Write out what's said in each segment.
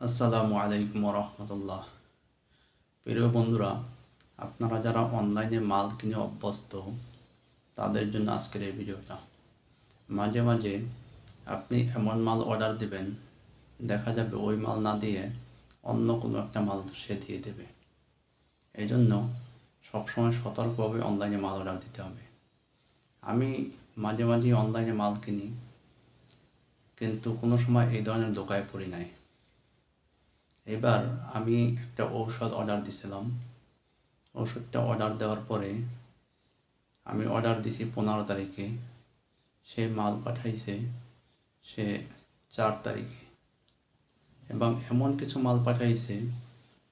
আসসালামু আলাইকুম রহমতুল্লাহ। প্রিয় বন্ধুরা, আপনারা যারা অনলাইনে মাল কিনে অভ্যস্ত তাদের জন্য আজকের এই ভিডিওটা। মাঝে মাঝে আপনি এমন মাল অর্ডার দিবেন, দেখা যাবে ওই মাল না দিয়ে অন্য কোনো একটা মাল সে দিয়ে দেবে। এই জন্য সবসময় সতর্কভাবে অনলাইনে মাল অর্ডার দিতে হবে। আমি মাঝে মাঝে অনলাইনে মাল কিনি, কিন্তু কোনো সময় এই ধরনের ধোঁকায় পড়ি নাই। এবার আমি একটা ঔষধ অর্ডার দিয়েছিলাম। ওষুধটা অর্ডার দেওয়ার পরে আমি অর্ডার দিছি 15 তারিখে, সে মাল পাঠাইছে সে 4 তারিখে, এবং এমন কিছু মাল পাঠাইছে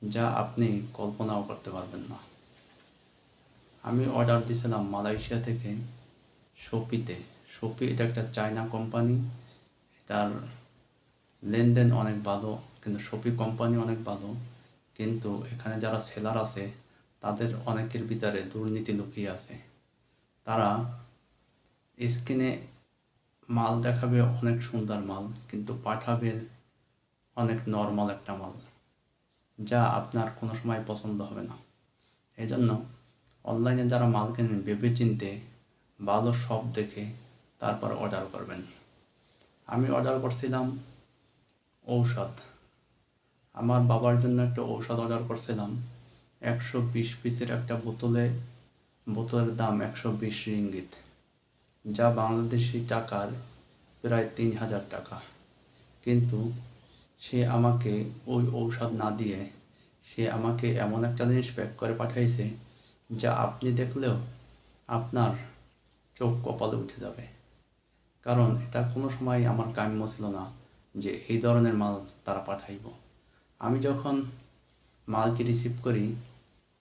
যা আপনি কল্পনাও করতে পারবেন না। আমি অর্ডার দিয়েছিলাম মালয়েশিয়া থেকে শপিতে। শপি এটা একটা চায়না কোম্পানি, এটার লেনদেন অনেক ভালো, কিন্তু শপি কোম্পানি অনেক ভালো, কিন্তু এখানে যারা সেলার আছে তাদের অনেকের ভিতরে দুর্নীতি লুকিয়ে আছে। তারা স্ক্রিনে মাল দেখাবে অনেক সুন্দর মাল, কিন্তু পাঠাবে অনেক নর্মাল একটা মাল, যা আপনার কোনো সময় পছন্দ হবে না। এই জন্য অনলাইনে যারা মাল কেনেন ভেবে চিন্তে ভালো সব দেখে তারপর অর্ডার করবেন। আমি অর্ডার করছিলাম ঔষধ, আমার বাবার জন্য একটা ঔষধ অর্ডার করছিলাম। 120 পিসের একটা বোতলের দাম 120 রিঙ্গিত, যা বাংলাদেশি টাকার প্রায় 3000 টাকা। কিন্তু সে আমাকে ওই ঔষধ না দিয়ে সে আমাকে এমন একটা জিনিস প্যাক করে পাঠাইছে যা আপনি দেখলেও আপনার চোখ কপালে উঠে যাবে। কারণ এটা কোনো সময় আমার কাম্য ছিল না যে এই ধরনের মাল তারা পাঠাইব। আমি যখন মালটি রিসিভ করি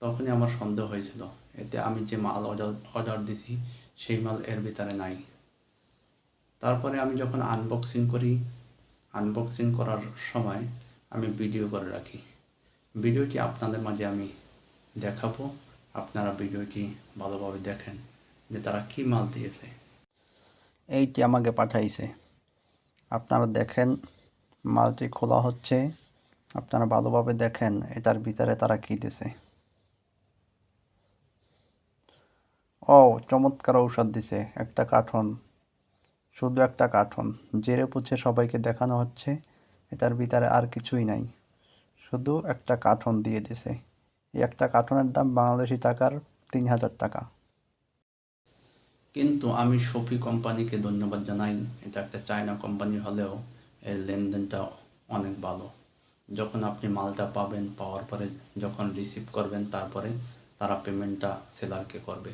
তখনই আমার সন্দেহ হয়েছিল এতে আমি যে মাল অর্ডার দিছি সেই মাল এর ভিতরে নাই। তারপরে আমি যখন আনবক্সিং করার সময় আমি ভিডিও করে রাখি। ভিডিওটি আপনাদের মাঝে আমি দেখাবো, আপনারা ভিডিওটি ভালোভাবে দেখেন যে তারা কি মাল দিয়েছে। এইটি আমাকে পাঠাইছে, আপনারা দেখেন মালটি খোলা হচ্ছে, আপনারা ভালোভাবে দেখেন এটার ভিতরে তারা কি দিয়েছে। ও চমৎকার ঔষধ দিছে, একটা কার্টন, শুধু একটা কার্টন জেরে পুছে সবাইকে দেখানো হচ্ছে এটার ভিতরে আর কিছুই নাই, শুধু একটা কার্টন দিয়ে দিছে। এই একটা কার্টনের দাম বাংলাদেশি টাকার 3000 টাকা। কিন্তু আমি শপি কোম্পানিকে ধন্যবাদ জানাই, এটা একটা চায়না কোম্পানি হলেও এর লেনদেনটা অনেক ভালো। যখন আপনি মালটা পাবেন, পাওয়ার পরে যখন রিসিভ করবেন তারপরে তারা পেমেন্টটা সেলারকে করবে।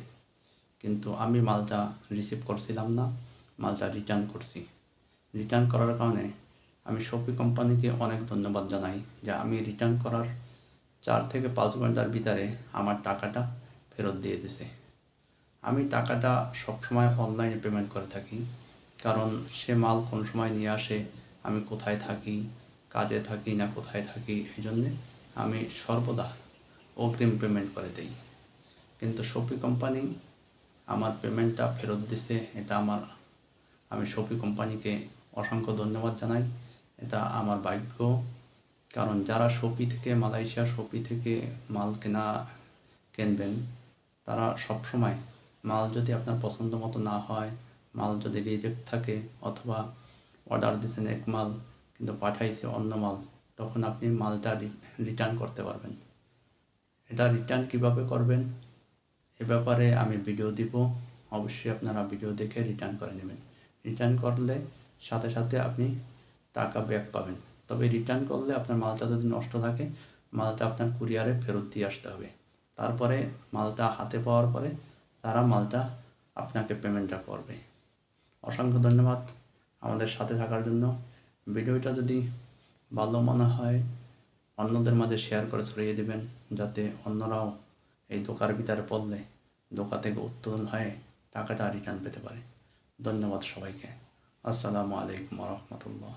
কিন্তু আমি মালটা রিসিভ করছিলাম না, মালটা রিটার্ন করছি। রিটার্ন করার কারণে আমি শপি কোম্পানিকে অনেক ধন্যবাদ জানাই যে আমি রিটার্ন করার 4 থেকে 5 ঘন্টার ভিতরে আমার টাকাটা ফেরত দিয়ে দিছে। আমি টাকাটা সবসময় অনলাইনে পেমেন্ট করে থাকি, কারণ সে মাল কোন সময় নিয়ে আসে, আমি কোথায় থাকি, কাজে থাকি না কোথায় থাকি, এই জন্যে আমি সর্বদা অগ্রিম পেমেন্ট করে দিই। কিন্তু শপি কোম্পানি আমার পেমেন্টটা ফেরত দিছে, এটা আমি শপি কোম্পানিকে অসংখ্য ধন্যবাদ জানাই। এটা আমার ভাগ্য, কারণ যারা মালয়েশিয়া শপি থেকে মাল কিনবেন তারা সবসময় মাল যদি আপনার পছন্দ মতো না হয়, মাল যদি রিজেক্ট থাকে, অথবা অর্ডার দিয়েছেন এক মাল কিন্তু পাঠাইছে অন্য মাল, তখন আপনি মালটা রিটার্ন করতে পারবেন। এটা রিটার্ন কিভাবে করবেন এ ব্যাপারে আমি ভিডিও দিব, অবশ্যই আপনারা ভিডিও দেখে রিটার্ন করে নেবেন। রিটার্ন করলে সাথে সাথে আপনি টাকা ব্যাক পাবেন। তবে রিটার্ন করলে আপনার মালটা যদি নষ্ট থাকে, মালটা আপনার কুরিয়ারে ফেরত দিয়ে আসতে হবে। তারপরে মালটা হাতে পাওয়ার পরে তারা মালটা আপনাকে পেমেন্টটা করবে। অসংখ্য ধন্যবাদ আমাদের সাথে থাকার জন্য। ভিডিওটা যদি ভালো মনে হয় অন্যদের মাঝে শেয়ার করে ছড়িয়ে দেবেন, যাতে অন্যরাও এই ধোঁকার ভিতরে পড়লে ধোঁকা থেকে উত্তোলন হয়ে টাকাটা রিটার্ন পেতে পারে। ধন্যবাদ সবাইকে। আসসালামু আলাইকুম রহমতুল্লাহ।